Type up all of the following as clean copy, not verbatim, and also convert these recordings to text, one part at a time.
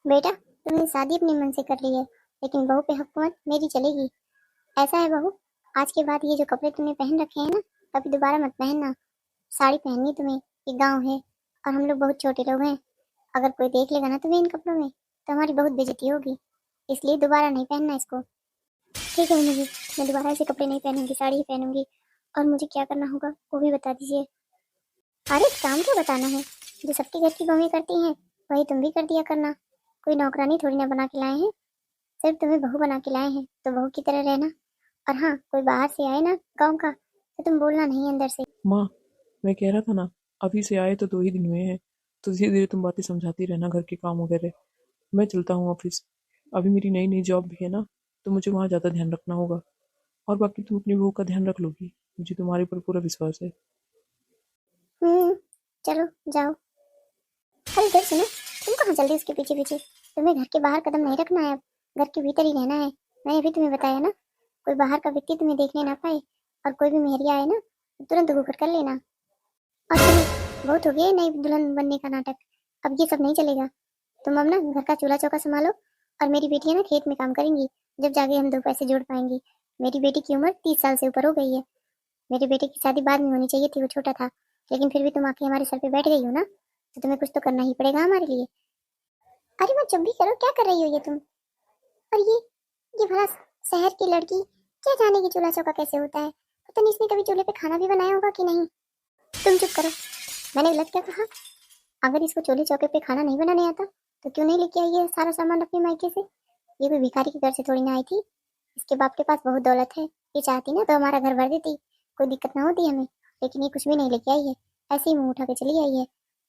बेटा, तुमने शादी अपने मन से कर ली है, लेकिन बहू पे हुकूमत मेरी चलेगी। ऐसा है बहू, आज के बाद ये जो कपड़े तुमने पहन रखे हैं ना, कभी दोबारा मत पहनना। साड़ी पहननी तुम्हें, ये गांव है और हम लोग बहुत छोटे लोग हैं। अगर कोई देख लेगा ना तुम्हें इन कपड़ों में तो हमारी बहुत बेइज्जती होगी। इसलिए दोबारा नहीं पहनना इसको। ठीक है मम्मी जी, मैं दोबारा ऐसे कपड़े नहीं पहनूंगी, साड़ी ही पहनूंगी। और मुझे क्या करना होगा वो भी बता दीजिए। अरे काम क्या बताना है, जो सबके घर की बहुएं करती हैं वही तुम भी कर दिया करना। कोई नौकरानी थोड़ी ना बना के लाए हैं, सिर्फ तुम्हें बहू बना के लाए हैं, तो बहू की तरह रहना। और हाँ, कोई बाहर से आए ना गाँव का तो तुम बोलना नहीं अंदर से। माँ, मैं कह रहा था ना, अभी से आए तो 2 ही दिन हुए हैं। तो धीरे धीरे तुम बातें समझाती रहना, घर के काम वगैरह। मैं चलता हूँ ऑफिस। अभी मेरी नई नई जॉब भी है ना, तो मुझे वहाँ ज़्यादा ध्यान रखना होगा। और बाकी तुम अपनी बहू का ध्यान रख लोगी, मुझे तुम्हारे पर पूरा विश्वास है। चलो जाओ। अरे इधर सुनो, तुम कहाँ चल रही उसके पीछे पीछे? तुम्हें घर के बाहर कदम नहीं रखना है, अब घर के भीतर ही रहना है। मैंने अभी तुम्हें बताया ना, कोई बाहर का व्यक्ति तुम्हें देखने ना पाए। और कोई भी मेहरिया आए ना तो तुरंत घूकर कर लेना। और सुनो, बहुत हो गया नई दुल्हन बनने का नाटक। अब ये सब नहीं चलेगा। तुम अब ना घर का चूल्हा चौका संभालो। और मेरी बेटियां ना खेत में काम करेंगी, जब जाके हम 2 पैसे जोड़ पाएंगी। मेरी बेटी की उम्र 30 साल से ऊपर हो गई है। मेरे बेटे की शादी बाद में होनी चाहिए थी, वो छोटा था। लेकिन फिर भी तुम आके हमारे सर पे बैठ गई हो ना, तो तुम्हें कुछ तो करना ही पड़ेगा हमारे लिए। अरे मत चुप भी करो, क्या कर रही हो ये तुम? और ये भला शहर की लड़की क्या जानेगी चूल्हा चौका कैसे होता है? पता नहीं इसने कभी चूल्हे पे खाना भी बनाया होगा कि नहीं। तुम चुप करो। मैंने गलत क्या कहा? अगर इसको चूल्हे चौके पे खाना नहीं बनाने आता तो क्यों नहीं लेके आई है सारा सामान अपने मायके से? ये कोई भिखारी के घर से थोड़ी ना आई थी। इसके बाप के पास बहुत दौलत है, ये चाहती ना तो हमारा घर भर देती, कोई दिक्कत ना होती हमें। लेकिन ये कुछ भी नहीं लेके आई है, ऐसे ही मुंह उठा के चली आई है।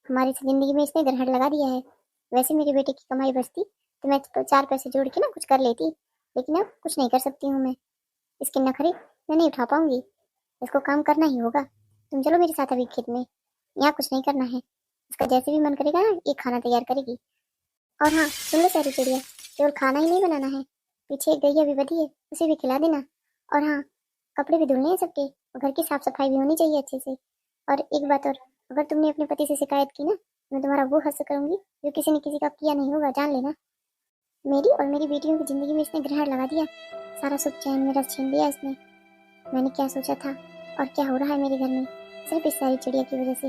हमारी जिंदगी में इसने ग्रहण लगा दिया है। वैसे मेरे बेटे की कमाई बचती तो मैं तो 4 पैसे जोड़ के ना कुछ कर लेती, लेकिन अब कुछ नहीं कर सकती हूँ मैं। इसके नखरे मैं नहीं उठा पाऊंगी। इसको काम करना ही होगा। तुम चलो मेरे साथ अभी खेत में, यहाँ कुछ नहीं करना है। इसका जैसे भी मन करेगा ना ये खाना तैयार करेगी। और हाँ सुन लो सारी चिड़िया, केवल खाना ही नहीं बनाना है, पीछे एक गैया भी बधी है, उसे भी खिला देना। और हाँ, कपड़े भी धुलने हैं सबके, और घर की साफ सफाई भी होनी चाहिए अच्छे से। और एक बात और, अगर तुमने अपने पति से शिकायत की ना, मैं तुम्हारा वो हद करूंगी जो किसी ने किसी का किया नहीं होगा, जान लेना। मेरी और मेरी बेटियों की जिंदगी में इसने ग्रहण लगा दिया, सारा सुख चैन मेरा छीन लिया इसने। मैंने क्या सोचा था और क्या हो रहा है मेरे घर में, सिर्फ इस सारी चिड़िया की वजह से।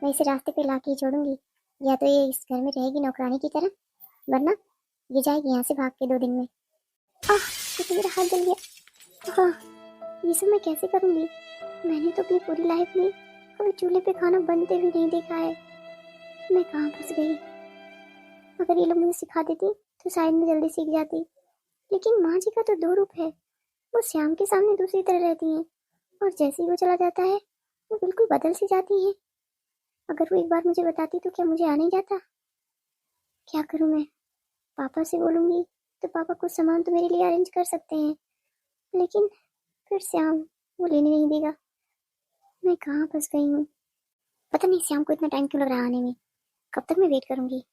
मैं इसे रास्ते पे ला के ही छोड़ूंगी। या तो ये इस घर में रहेगी नौकरानी की तरह, वरना ये जाएगी यहाँ से भाग के 2 दिन में। आह, ये तो मेरा हाथ जल गया। हाँ, ये सब मैं कैसे करूँगी? मैंने तो अपनी पूरी लाइफ में कभी चूल्हे पे खाना बनते भी नहीं देखा है। मैं कहाँ फंस गई? अगर ये लोग मुझे सिखा देती तो शायद मैं जल्दी सीख जाती। लेकिन माँ जी का तो 2 रूप है, वो श्याम के सामने दूसरी तरह रहती हैं, और जैसे ही वो चला जाता है वो बिल्कुल बदल सी जाती हैं। अगर वो एक बार मुझे बताती तो क्या मुझे आ नहीं जाता? क्या करूँ मैं? पापा से बोलूँगी तो पापा कुछ सामान तो मेरे लिए अरेंज कर सकते हैं, लेकिन फिर श्याम वो लेने नहीं देगा। मैं कहाँ फंस गई हूँ? पता नहीं श्याम को इतना टाइम क्यों लग रहा है आने में। कब तक मैं वेट करूँगी?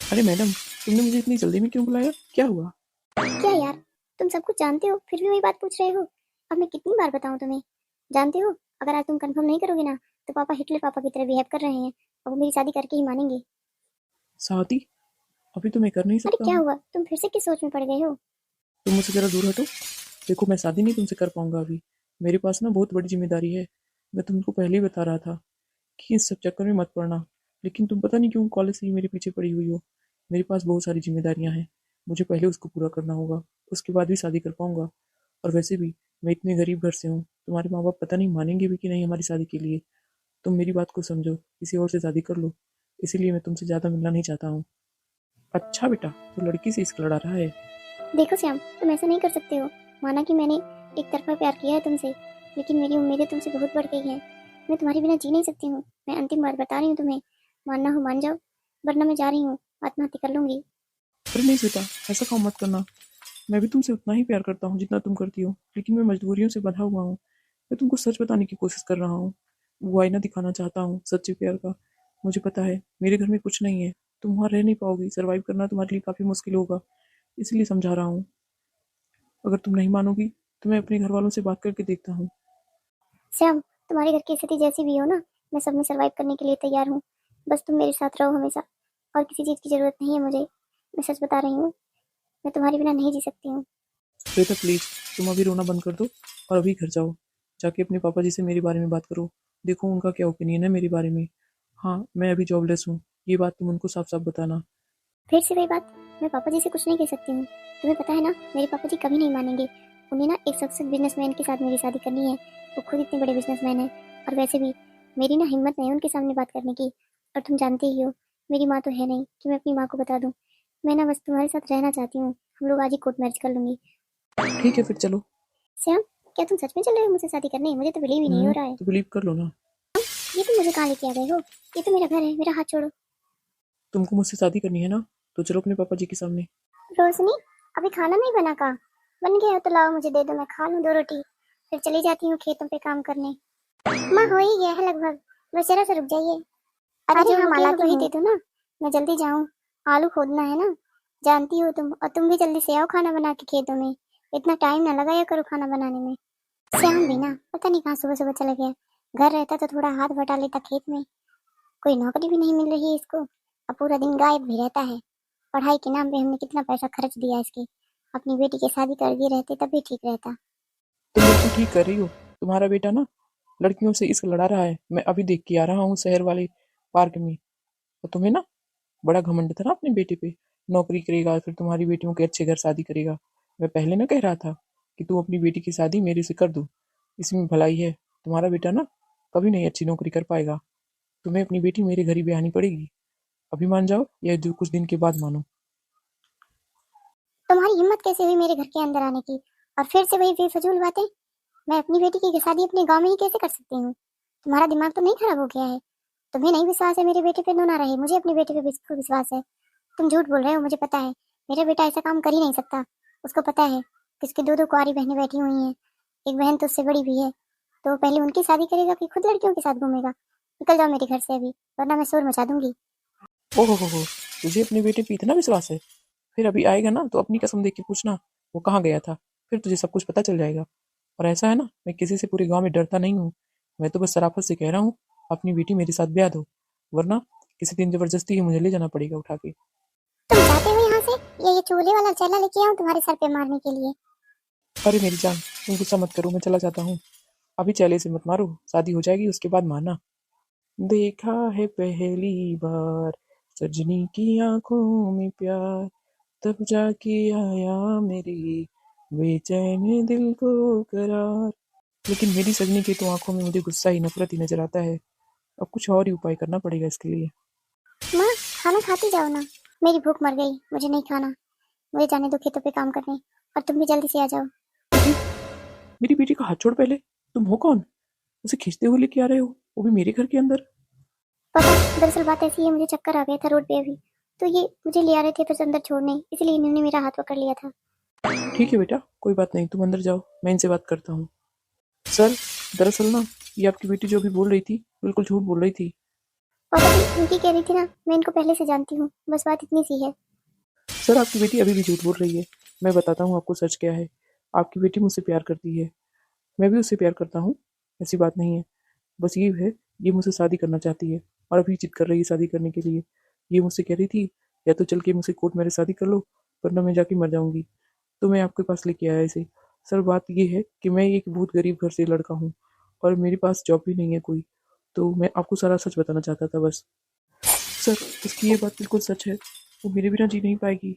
अरे मैडम, तुमने मुझे इतनी जल्दी में क्यों बुलाया? क्या हुआ? क्या यार, तुम सब कुछ जानते हो फिर भी वही बात पूछ रहे हो? अब मैं कितनी बार बताऊँ तुम्हें? जानते हो, अगर आज तुम कंफर्म नहीं करोगे ना तो पापा हिटलर पापा की तरह बिहेव कर रहे हैं, और वो मेरी शादी करके ही मानेंगे। शादी? अभी तो मैं कर नहीं अरे सकता क्या हूँ। हुआ, तुम फिर से किस सोच में पड़ गए हो? तुम मुझसे ज़रा दूर हटो। देखो, मैं शादी नहीं तुमसे कर पाऊंगा अभी। मेरे पास ना बहुत बड़ी जिम्मेदारी है। मैं तुमको पहले ही बता रहा था कि इस सब चक्कर में मत पड़ना। लेकिन तुम पता नहीं क्यों कॉलेज से ही मेरे पीछे पड़ी हुई हो। मेरे पास बहुत सारी जिम्मेदारियां हैं, मुझे पहले उसको पूरा करना होगा, उसके बाद भी शादी कर पाऊंगा। और वैसे भी मैं इतने गरीब घर से हूँ, तुम्हारे माँ बाप पता नहीं मानेंगे भी कि नहीं हमारी शादी के लिए। तुम मेरी बात को समझो, किसी और से शादी कर लो। इसीलिए मैं तुमसे ज़्यादा मिलना नहीं चाहता हूँ। अच्छा बेटा, तो लड़की से इश्क लड़ा रहा है? देखो श्याम, तुम ऐसा नहीं कर सकते हो। माना कि मैंने एक तरफा प्यार किया है तुमसे, लेकिन मेरी उम्मीदें तुमसे बहुत बढ़ गई हैं। मैं तुम्हारे बिना जी नहीं सकती हूँ। मैं अंतिम बार बता रही हूँ तुम्हें, मानना हो मान जाओ, वरना मैं जा रही हूँ, आत्महत्या कर लूंगी। अरे नहीं बेटा, ऐसा काम मत करना। मैं भी तुमसे उतना ही प्यार करता हूँ जितना तुम करती हो, लेकिन मैं मजबूरियों से बंधा हुआ हूँ। मैं तुमको सच बताने की कोशिश कर रहा हूँ, वो आईना दिखाना चाहता हूँ सच्चे प्यार का। मुझे पता है मेरे घर में कुछ नहीं है, तुम वहाँ रह नहीं पाओगी, सरवाइव करना तुम्हारे लिए काफ़ी मुश्किल होगा। इसलिए समझा रहा हूँ। अगर तुम नहीं मानोगी तो मैं अपने घर वालों से बात करके देखता हूँ। श्याम, तुम्हारे घर की स्थिति जैसी भी हो ना, मैं सब में सर्वाइव करने के लिए तैयार हूँ। बस तुम मेरे साथ रहो हमेशा, और किसी चीज़ की ज़रूरत नहीं है मुझे। मैं सच बता रही हूँ, मैं तुम्हारे बिना नहीं जी सकती हूँ। श्वेता प्लीज़, तुम अभी रोना बंद कर दो और अभी घर जाओ। जाके अपने पापा जी से मेरे बारे में बात करो। देखो उनका क्या ओपिनियन है मेरे बारे में। हाँ, मैं अभी जॉबलेस हूँ, ये बात तुम उनको साफ-साफ बताना। फिर से वही बात, मैं पापा जी से कुछ नहीं कह सकती हूँ। तुम्हें पता है ना, मेरे पापा जी कभी नहीं मानेंगे। उन्हें ना एक सक्सेस बिजनेसमैन के साथ मेरी शादी करनी है। वो खुद इतने बड़े बिजनेसमैन हैं। और वैसे भी मेरी ना हिम्मत नहीं है उनके सामने बात करने की। और तुम जानते ही हो, मेरी माँ तो है नहीं कि मैं अपनी माँ को बता दूँ। मैं ना बस तुम्हारे साथ रहना चाहती हूँ। हम लोग आज ही कोर्ट मैरिज कर लूंगी। ठीक है फिर चलो। श्याम, क्या तुम सच में चल रहे हो मुझसे शादी करने? मुझे तो बिलीव ही नहीं हो रहा है। तो बिलीव कर लो ना। ये तुम मुझे कहाँ लेके आ गए हो? ये तो मेरा घर है, मेरा हाथ छोड़ो। तुमको मुझसे शादी करनी है ना, तो चलो अपने पापा जी के सामने। रोशनी, अभी खाना नहीं बना का? बन गया हो तो लाओ, मुझे दे दो, मैं खा लूँ 2 रोटी। फिर चली जाती हूँ खेतों पे काम करने। माँ, हो ही गया है लगभग, बस जरा सा रुक जाइए। अरे जो हम आला वही दे दो ना, मैं जल्दी जाऊँ। आलू खोदना है ना, जानती हो तुम। और तुम भी जल्दी से आओ खाना बना के खेतों में। इतना टाइम ना लगाया करो खाना बनाने में। श्याम भी ना पता नहीं कहाँ सुबह सुबह चला गया। घर रहता तो थोड़ा हाथ बटा लेता खेत में। कोई नौकरी भी नहीं मिल रही है इसको, अब पूरा दिन गायब भी रहता है। पढ़ाई के नाम पे हमने कितना पैसा खर्च दिया इसकी। अपनी बेटी की शादी कर दिए रहते तब भी ठीक रहता। तुम बिल्कुल ठीक कर रही हो। तुम्हारा बेटा ना लड़कियों से इश्क लड़ा रहा है, मैं अभी देख के आ रहा हूँ शहर वाले पार्क में। तो तुम्हें ना बड़ा घमंड था ना अपने बेटे पे। नौकरी करेगा फिर तुम्हारी बेटियों के अच्छे घर शादी करेगा। मैं पहले ना कह रहा था कि तुम अपनी बेटी की शादी मेरे से कर दो, इसमें भलाई है। तुम्हारा बेटा ना कभी नहीं अच्छी नौकरी कर पाएगा। तुम्हें अपनी बेटी मेरे घर ही ब्याहनी पड़ेगी। अभी मान जाओ या जो कुछ दिन के बाद मानो। तुम्हारी हिम्मत कैसे हुई मेरे घर के अंदर आने की? और फिर से वही बेफजूल बातें। मैं अपनी बेटी की शादी अपने गांव में ही कैसे कर सकती हूँ? तुम्हारा दिमाग तो नहीं खराब हो गया है? तुम्हें नहीं विश्वास है मेरे बेटे पे तो ना रहे, मुझे अपने बेटे पे बिल्कुल विश्वास है। तुम झूठ बोल रहे हो, मुझे पता है। मेरा बेटा ऐसा काम कर ही नहीं सकता। उसको पता है कि उसकी दो दो कुंवारी बहनें बैठी हुई हैं। एक बहन तो उससे बड़ी भी है। तो वो पहले उनकी शादी करेगा कि खुद लड़कियों के साथ घूमेगा? निकल जाओ मेरे घर से अभी, वरना मैं शोर मचा दूंगी। ओहो, तुझे अपने बेटे पे इतना विश्वास है? फिर अभी आएगा ना तो अपनी कसम देख के पूछना वो कहाँ गया था। फिर तुझे सब कुछ पता चल जाएगा। और ऐसा है ना, मैं किसी से पूरे गांव में डरता नहीं हूँ। मैं तो बस शराफत से कह रहा हूँ अपनी बेटी मेरे साथ ब्याह दो, वरना किसी दिन जबरदस्ती ही मुझे ले जाना पड़ेगा उठा के। तुम जाते हो यहाँ से, या ये चूल्हे वाला चैला लेके आऊं तुम्हारे सर पे मारने के लिए? अरे मेरी जान, तुम गुस्सा मत करो, मैं चला जाता हूँ। अभी चैले से मत मारो, शादी हो जाएगी उसके बाद मारना। देखा है पहली बार सजनी की आंखों में प्यार, तब जाके आया मेरे बेचैन दिल को करार। लेकिन मेरी सजनी की तो आंखों में मुझे गुस्सा ही नफरत ही नजर आता है। अब कुछ और ही उपाय करना पड़ेगा इसके लिए। माँ, खाना खाती जाओ ना। मेरी भूख मर गई, मुझे नहीं खाना। मुझे जाने दो खेतों पे काम करने। और तुम भी जल्दी से आ जाओ। बेटी, मेरी बेटी का हाथ छोड़ पहले। तुम हो कौन? उसे खींचते हुए लेके आ रहे हो, वो भी मेरे घर के अंदर। पापा, दरअसल बात ऐसी है, मुझे चक्कर आ गया था रोड पे अभी। तो ये मुझे ले आ रहे थे फिर से अंदर छोड़ने, इसलिए इन्होंने मेरा हाथ पकड़ लिया था। ठीक है बेटा, कोई बात नहीं, तुम अंदर जाओ, मैं इनसे बात करता हूँ। सर, दरअसल ना ये आपकी बेटी जो अभी बोल रही थी बिल्कुल झूठ बोल रही थी। पापा जी, इनकी कह रही थी ना, मैं इनको पहले से जानती हूँ, बस बात इतनी सी है। सर आपकी बेटी अभी भी झूठ बोल रही है। मैं बताता हूँ आपको सच क्या है। आपकी बेटी मुझसे प्यार करती है, मैं भी उससे प्यार करता हूँ। ऐसी बात नहीं है। बस ये है, ये मुझसे शादी करना चाहती है और अभी जिद कर रही है शादी करने के लिए। ये मुझसे कह रही थी या तो चल के मुझसे कोर्ट मैरिज शादी कर लो, वरना मैं जाके मर जाऊंगी। तो मैं आपके पास लेके आया इसे। सर बात ये है कि मैं एक बहुत गरीब घर से लड़का हूँ और मेरे पास जॉब भी नहीं है कोई। तो मैं आपको सारा सच बताना चाहता था बस। सर, उसकी ये बात बिल्कुल सच है। वो मेरे बिना जी नहीं पाएगी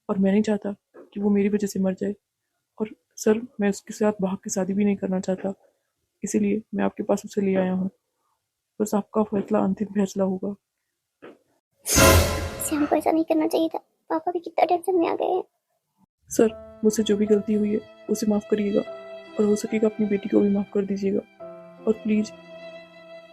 और मैं नहीं चाहता कि वो मेरी वजह से मर जाए। और सर, मैं उसके साथ भाग के शादी भी नहीं करना चाहता, इसीलिए मैं आपके पास उसे ले आया हूँ। बस आपका फैसला अंतिम फैसला होगा। श्याम को ऐसा नहीं करना चाहिए था। पापा भी कितना टेंशन में आ गए हैं। सर, मुझसे जो भी गलती हुई है उसे माफ़ करिएगा और हो सकेगा अपनी बेटी को भी माफ़ कर दीजिएगा। और प्लीज़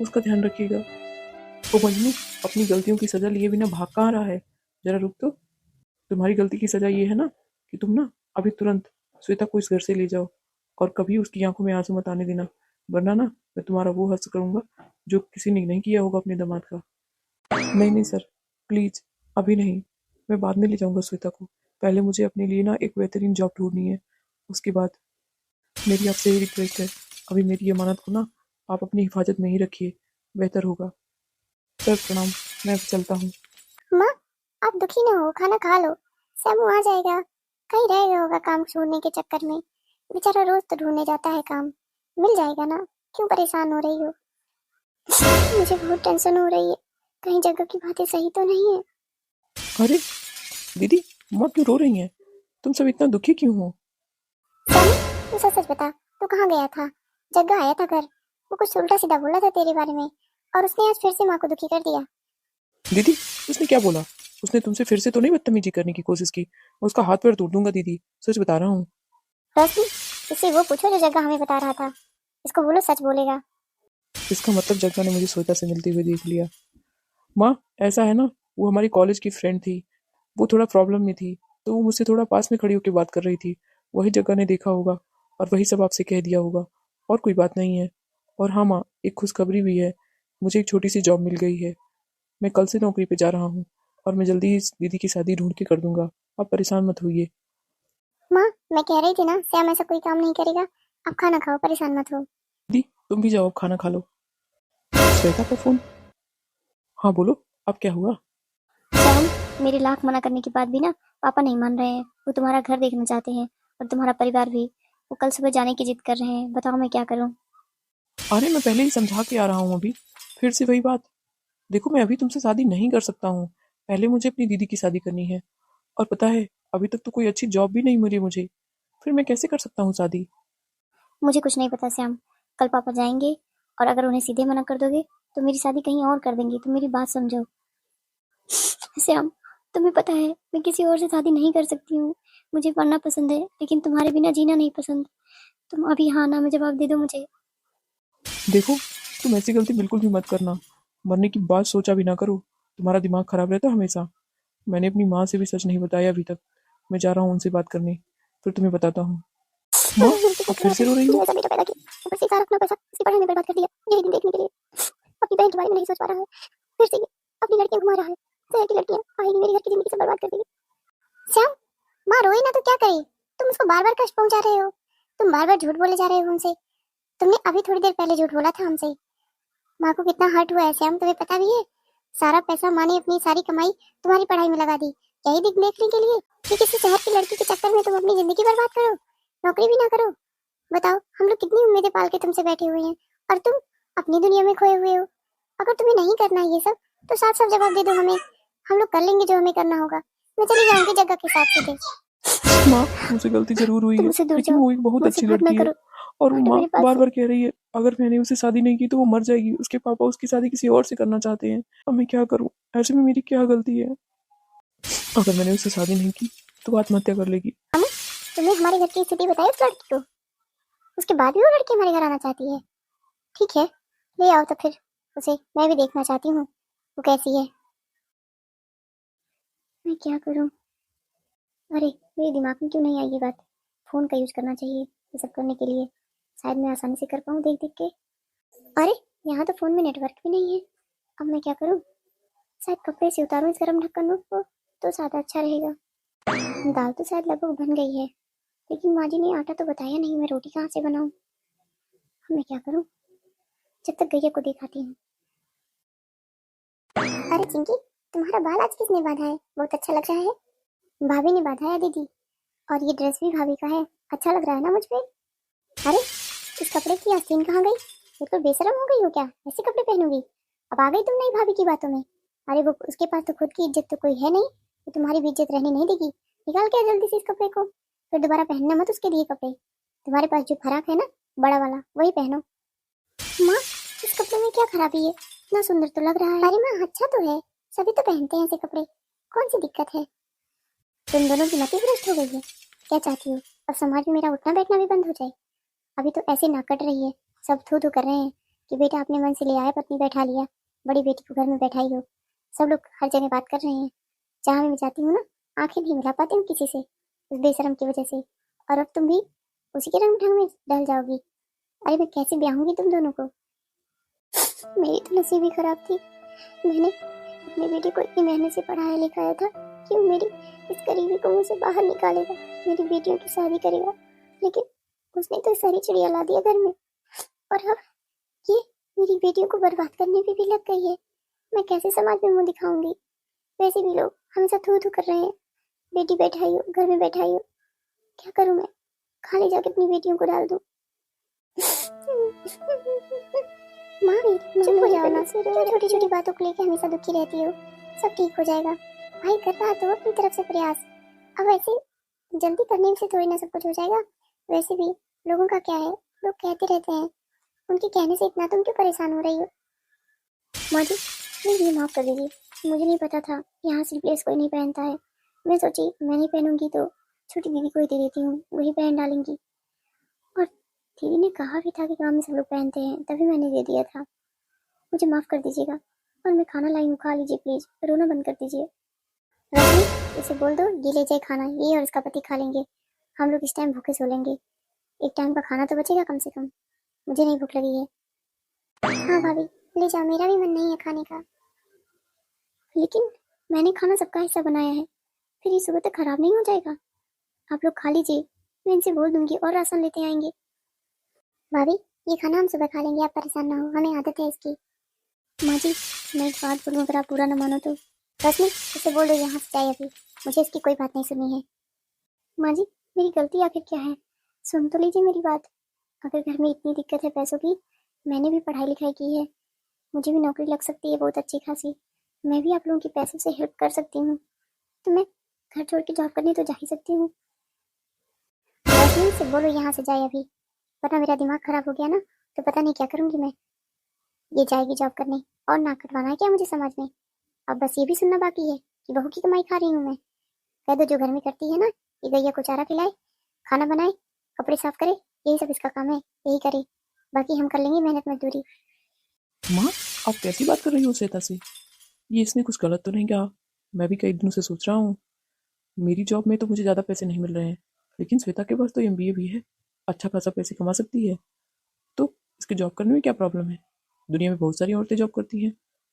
उसका ध्यान रखिएगा। ओ मजनू, अपनी गलतियों की सज़ा लिए बिना भाग कहाँ रहा है? ज़रा रुक तो। तुम्हारी गलती की सज़ा ये है ना कि तुम ना अभी तुरंत श्वेता को इस घर से ले जाओ और कभी उसकी आंखों में आंसू मत आने देना, वरना ना मैं तुम्हारा वो हश्र करूँगा जो किसी ने नहीं किया होगा अपने दामाद का। नहीं नहीं सर, प्लीज़ अभी नहीं। मैं बाद में ले जाऊँगा श्वेता को। पहले मुझे अपने लिए ना एक बेहतरीन जॉब ढूँढनी है। उसके बाद मेरी आपसे यही रिक्वेस्ट है, अभी मेरी अमानत को ना आप अपनी हिफाजत में ही रखिए, बेहतर होगा। सर प्रणाम, मैं अब चलता हूँ। माँ, आप दुखी ना हो, खाना खा लो। सैमू आ जाएगा, कहीं रह गया होगा काम छोड़ने के चक्कर में। बेचारा रोज तो ढूंढने जाता है काम, मिल जाएगा ना। क्यों परेशान हो रही हो? मुझे बहुत टेंशन हो रही है, कहीं जगह की बातें सही तो नहीं है। अरे दीदी, माँ क्यों रो रही हैं? तुम सब इतना दुखी क्यों हो? सैमू, तू सच सच बता, तू कहाँ गया था? जग्गा आया था घर, वो कुछ उल्टा सीधा बोला था तेरे बारे में, और उसने आज फिर से माँ को दुखी कर दिया। दीदी, उसने क्या बोला? उसने तुमसे फिर से तो नहीं बदतमीजी करने की कोशिश की? मैं उसका हाथ पैर तोड़ दूंगा दीदी, सच बता रहा हूँ। रोशनी, इससे वो पूछो जो जगह हमें बता रहा था, इसको बोलो सच बोलेगा। इसका मतलब जग्गा ने मुझे श्वेता से मिलते हुए देख लिया। माँ, ऐसा है ना, वो हमारी कॉलेज की फ्रेंड थी। वो थोड़ा प्रॉब्लम में थी, तो वो मुझसे थोड़ा पास में खड़ी होकर बात कर रही थी। वही जगह ने देखा होगा और वही सब आपसे कह दिया होगा, और कोई बात नहीं है। और हाँ माँ, एक खुशखबरी भी है। मुझे एक छोटी सी जॉब मिल गई है। मैं कल से नौकरी पे जा रहा हूँ, और मैं जल्दी ही इस दीदी की शादी ढूंढ के कर दूंगा। आप परेशान मत होइए। माँ, मैं कह रही थी ना, श्याम ऐसा कोई काम नहीं करेगा। आप खाना खाओ, परेशान मत हो। दीदी, तुम भी जाओ, अब खाना खा लो। श्वेता का फोन। हाँ बोलो, अब क्या हुआ? श्याम, मेरे लाख मना करने के बाद भी ना पापा नहीं मान रहे हैं। वो तुम्हारा घर देखना चाहते हैं, और तुम्हारा परिवार भी। वो कल सुबह जाने की जिद कर रहे हैं। बताओ मैं क्या करूं? अरे मैं पहले ही समझा के आ रहा हूँ, अभी फिर से वही बात। देखो, मैं अभी तुमसे शादी नहीं कर सकता हूँ। पहले मुझे अपनी दीदी की शादी करनी है। और पता है, अभी तक तो कोई अच्छी जॉब भी नहीं मिली मुझे। फिर मैं कैसे कर सकता हूँ शादी? मुझे कुछ नहीं पता श्याम। कल पापा जाएंगे, और अगर उन्हें सीधे मना कर दोगे तो मेरी शादी कहीं और कर देंगे। तुम मेरी बात समझो। श्याम, तुम्हें पता है मैं किसी और से शादी नहीं कर सकती हूँ। मुझे पढ़ना पसंद है, लेकिन तुम्हारे बिना जीना नहीं पसंद। तुम अभी हाँ ना में जवाब दे दो मुझे। देखो, तुम ऐसी गलती बिल्कुल भी मत करना। मरने की बात सोचा भी ना करो। तुम्हारा दिमाग खराब रहता है हमेशा। मैंने अपनी माँ से भी सच नहीं बताया अभी तक। मैं जा रहा हूँ उनसे बात करने, फिर तुम्हें बताता हूँ। माँ, अब फिर से रो रही हो? तुमने ऐसा बेटा पैदा किया, ऊपर से सारा अपना पैसा उसकी पढ़ाई में बर्बाद कर दिया, यही दिन देखने के लिए। अपनी बहन के बारे में नहीं सोच पा रहा है, फिर से ये अपनी लड़कियां घुमा रहा है। शहर की लड़कियां आएगी, मेरे घर की जिंदगी से बर्बाद कर देगी। श्याम, माँ रोए ना तो क्या करे? तुम उसको बार बार कष्ट पहुंचा रहे हो। तुम बार बार झूठ बोले जा रहे हो हमसे। तुमने अभी थोड़ी देर पहले झूठ बोला था हमसे। माँ को कितना हर्ट हुआ है श्याम, तुम्हें पता भी है? सारा पैसा माँ ने अपनी सारी कमाई तुम्हारी पढ़ाई में लगा दी, यही देखने के लिए कि किसी शहर की लड़की के चक्कर में तुम अपनी जिंदगी बर्बाद करो, नौकरी भी ना करो। बताओ, हम लोग कितनी उम्मीदें पाल के तुमसे बैठे हुए हैं, और तुम अपनी दुनिया में खोए हुए हो। अगर तुम्हें नहीं करना है ये सब, तो साफ साफ जवाब दे दो हमें। हम लोग कर लेंगे जो हमें करना होगा। मैं चली जाऊंगी जगह के साथ सीधे। माँ, मुझसे गलती जरूर हुई तुम है, मुझसे दूर लेकिन जाओ, वो एक बहुत मुझसे अच्छी बात ना लड़की है। करो। और वो हटो माँ मेरे पास बार से। बार कह रही है, अगर मैंने उससे शादी नहीं की तो वो मर जाएगी। उसके पापा उसकी शादी किसी और से करना चाहते हैं। अब मैं क्या करूँ? ऐसे में मेरी क्या गलती है? अगर मैंने उससे शादी नहीं की तो वो आत्महत्या कर लेगी। अम्मू, तुमने हमारे घर की स्थिति बताई उस लड़की को? उसके बाद भी वो लड़की हमारे घर आना चाहती है? ठीक है, ले आओ तो फिर उसे, मैं भी देखना चाहती हूँ वो कैसी है। मैं क्या करूँ? अरे, मेरे दिमाग में क्यों नहीं आई ये बात? फोन का यूज करना चाहिए ये सब करने के लिए। शायद मैं आसानी से कर पाऊँ देख देख के। अरे, यहाँ तो फोन में नेटवर्क भी नहीं है। अब मैं क्या करूँ? शायद कपड़े से उतारूँ इस गर्म ढक्कन को, तो ज्यादा अच्छा रहेगा। दाल तो शायद लगभग बन गई है, लेकिन माँ जी ने आटा तो बताया नहीं, मैं रोटी कहाँ से बनाऊँ? अब मैं क्या करूँ? जब तक गैया को दिखाती हूँ। अरे चिंकी, तुम्हारा बाल आज किसने बांधा है? बहुत अच्छा लग रहा है। भाभी ने बांधा है दीदी, और ये ड्रेस भी भाभी का है। अच्छा लग रहा है ना मुझ पे? अरे, इस कपड़े की आस्तीन कहाँ गई? बिल्कुल बेशरम हो गई हो क्या, ऐसे कपड़े पहनोगी? अब आ गई तुम नई भाभी की बातों में। अरे वो, उसके पास तो खुद की इज्जत तो कोई है नहीं, वो तुम्हारी भी इज्जत रहने नहीं देगी। निकाल के आ जल्दी से इस कपड़े को, फिर दोबारा पहनना मत उसके दिए कपड़े। तुम्हारे पास जो फराक है ना, बड़ा वाला, वही पहनो। माँ, इस कपड़े में क्या खराबी है? इतना सुंदर तो लग रहा है। अरे माँ, अच्छा तो है, सभी तो पहनते हैं ऐसे कपड़े, कौन सी दिक्कत है? तुम दोनों की मति भ्रष्ट हो गई है। क्या चाहती हो, अब समाज में मेरा उठना बैठना भी बंद हो जाए? अभी तो ऐसे नाक कट रही है, सब थू थू कर रहे हैं कि बेटा अपने मन से ले आया, पत्नी बैठा लिया, बड़ी बेटी को घर में बैठाई हो। सब लोग हर जगह बात कर रहे हैं। जहाँ मैं जाती हूँ ना, आंखें नहीं मिला पाती हूँ किसी से, उस बेशरम की वजह से। और अब तुम भी उसी के रंग ढंग में ढल जाओगी। अरे मैं कैसे ब्याहूंगी तुम दोनों को? मेरी तो नसीब ही खराब थी। मैंने अपने बेटे को इतनी मेहनत से पढ़ाया लिखाया था कि वो मेरी इस गरीबी को मुझसे बाहर निकालेगा, मेरी बेटियों की शादी करेगा। लेकिन उसने तो सारी चिड़िया ला दिया घर में, और अब ये मेरी बेटियों को बर्बाद करने पे भी लग गई है। मैं कैसे समाज में मुंह दिखाऊंगी? वैसे भी लोग हमेशा थू थू कर रहे हैं। बेटी बैठाई हो, घर में बैठाई हो, क्या करूं मैं? खाली जाके अपनी बेटियों को डाल दूं। माँ भी चुप हो जाओ ना, क्यों छोटी छोटी बातों को लेकर हमेशा दुखी रहती हो? सब ठीक हो जाएगा। भाई कर रहा तो अपनी तरफ से प्रयास। अब वैसे जल्दी करने से थोड़ी ना सब कुछ हो जाएगा। वैसे भी लोगों का क्या है, लोग कहते रहते हैं, उनके कहने से इतना तुम क्यों परेशान हो रही हो? माँ जी प्लीज मुझे माफ कर दीजिए, मुझे नहीं पता था यहाँ स्लीवलेस कोई नहीं पहनता है। मैं सोची मैं नहीं पहनूंगी तो छोटी दीदी को ही दे देती हूँ, वही पहन डालेंगी। और दीदी ने कहा भी था कि गाँव में सब लोग पहनते हैं, तभी मैंने दे दिया था। मुझे माफ कर दीजिएगा। और मैं खाना लाई हूँ, खा लीजिए प्लीज, रोना बंद कर दीजिए। रश्मि इसे बोल दो ये ले जाए खाना, ये और इसका पति खा लेंगे। हम लोग इस टाइम भूखे सो लेंगे। एक टाइम का खाना तो बचेगा कम से कम। मुझे नहीं भूख लगी है। हाँ भाभी ले जाओ, मेरा भी मन नहीं है खाने का। लेकिन मैंने खाना सबका हिस्सा बनाया है, फिर ये सुबह तक खराब नहीं हो जाएगा? आप लोग खा लीजिए, मैं इनसे बोल दूंगी और राशन लेते आएंगे। भाभी ये खाना हम सुबह खा लेंगे, आप परेशान ना हो, हमें आदत है इसकी। माँ जी मैं एक बात बोलूँ, अगर आप पूरा न मानो तो। रश्मि इसे बोलो यहाँ से जाए अभी, मुझे इसकी कोई बात नहीं सुननी है। माँ जी मेरी गलती आखिर क्या है, सुन तो लीजिए मेरी बात। अगर घर में इतनी दिक्कत है पैसों की, मैंने भी पढ़ाई लिखाई की है, मुझे भी नौकरी लग सकती है बहुत अच्छी खासी। मैं भी आप लोगों की पैसों से हेल्प कर सकती हूँ, तो मैं घर छोड़ के जॉब करने तो जा ही सकती हूँ। रश्मि से बोलो यहाँ से जाए अभी, वरना मेरा दिमाग खराब हो गया ना तो पता नहीं क्या करूँगी मैं। ये जाएगी जॉब करने, और नाक कटवाना है क्या मुझे समाज में? अब बस ये भी सुनना बाकी है कि बहू की कमाई खा रही हूँ मैं। कह दो जो घर में करती है ना, ये गैया को चारा खिलाए, खाना बनाए, कपड़े साफ करे, यही सब इसका काम है, यही करे। बाकी हम कर लेंगे मेहनत मजदूरी। माँ आप कैसी बात कर रही हो श्वेता से? ये इसने कुछ गलत तो नहीं कहा? मैं भी कई दिनों से सोच रहा हूँ, मेरी जॉब में तो मुझे ज़्यादा पैसे नहीं मिल रहे हैं, लेकिन श्वेता के पास तो एमबीए भी है, अच्छा खासा पैसे कमा सकती है। तो इसके जॉब करने में क्या प्रॉब्लम है? दुनिया में बहुत सारी औरतें जॉब करती हैं,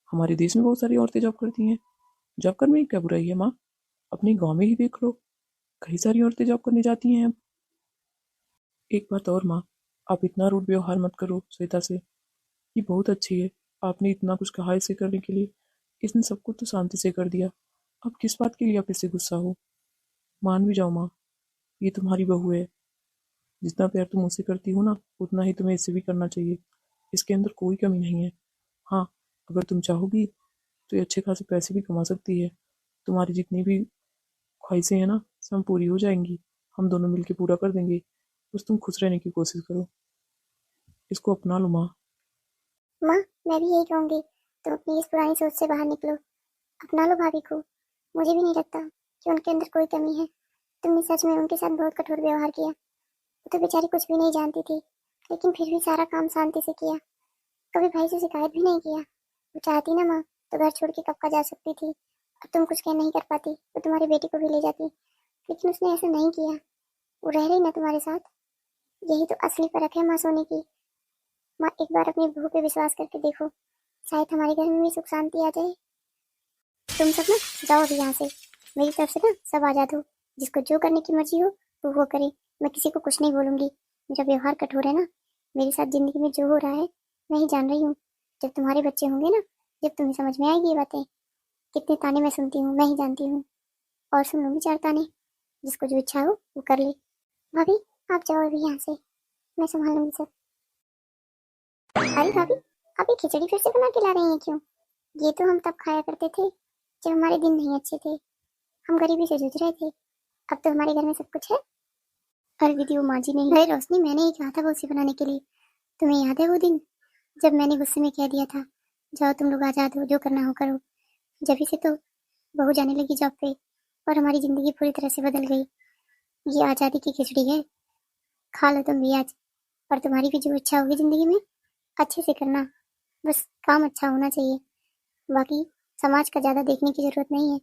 हमारे देश में बहुत सारी औरतें जॉब करती हैं। जॉब करने में क्या बुराई है माँ? अपने गांव में ही देख लो, कई सारी औरतें जॉब करने जाती हैं अब। एक बात और माँ, आप इतना रूड व्यवहार मत करो श्वेता से, ये बहुत अच्छी है। आपने इतना कुछ कहा इसे करने के लिए, इसने सब कुछ तो शांति से कर दिया। अब किस बात के लिए आप इससे गुस्सा हो? मान भी जाओ माँ, ये तुम्हारी बहू है, जितना प्यार तुम उससे करती हो ना, उतना ही तुम्हें इससे भी करना चाहिए। इसके अंदर कोई कमी नहीं है। हाँ, अगर तुम चाहोगी तो ये अच्छे खासे पैसे भी कमा सकती है। तुम्हारी जितनी भी ख्वाहिशें हैं ना, सब पूरी हो जाएंगी। हम दोनों मिलके पूरा कर देंगे। बस तुम खुश रहने की कोशिश करो, इसको अपना लो माँ। माँ मैं भी यही कहूँगी, तुम अपनी इस पुरानी सोच से बाहर निकलो, अपना लो भाभी को। मुझे भी नहीं लगता कि उनके अंदर कोई कमी है। तुमने सच में उनके साथ बहुत कठोर व्यवहार किया। वो तो बेचारी कुछ भी नहीं जानती थी, लेकिन फिर भी सारा काम शांति से किया, कभी भाई से शिकायत भी नहीं किया। वो चाहती ना माँ तो घर छोड़ के कब का जा सकती थी। अब तुम कुछ कह नहीं कर पाती तो तुम्हारी बेटी को भी ले जाती, लेकिन उसने ऐसा नहीं किया। वो रह रही ना तुम्हारे साथ, यही तो असली परख है माँ सोने की। माँ एक बार अपनी बहू पे विश्वास करके देखो, शायद हमारे घर में भी सुख शांति आ जाए। तुम सब ना जाओ अभी यहाँ से, मेरी तरफ से ना सब आजाद हो। जिसको जो करने की मर्जी हो वो करे, मैं किसी को कुछ नहीं बोलूंगी। मेरा व्यवहार कठोर है ना, मेरे साथ जिंदगी में जो हो रहा है मैं ही जान रही हूँ। जब तुम्हारे बच्चे होंगे ना, जब तुम्हें समझ में आएगी ये बातें, कितने ताने मैं सुनती हूँ मैं ही जानती हूँ। और सुन लूंगी 4 ताने, जिसको जो इच्छा हो वो कर ले। भाभी आप जाओ अभी यहाँ से, मैं संभाल लूंगी सब। अरे भाभी आप ये खिचड़ी फिर से बना के ला रही हैं क्यों? ये तो हम तब खाया करते थे जब हमारे दिन नहीं अच्छे थे, हम गरीबी से जूझ रहे थे। अब तो हमारे घर में सब कुछ है। अरे दीदी वो माँ जी नहीं, अरे रोशनी मैंने ही कहा था वो उसे बनाने के लिए। तुम्हें याद है वो दिन जब मैंने गुस्से में कह दिया था जाओ तुम लोग आजाद हो, जो करना हो करो। जब से तो बहू जाने लगी जॉब पे और हमारी जिंदगी पूरी तरह से बदल गई। ये आज़ादी की खिचड़ी है, खा लो तुम भी आज। और तुम्हारी भी जो इच्छा होगी जिंदगी में अच्छे से करना, बस काम अच्छा होना चाहिए। बाकी समाज का ज़्यादा देखने की ज़रूरत नहीं है।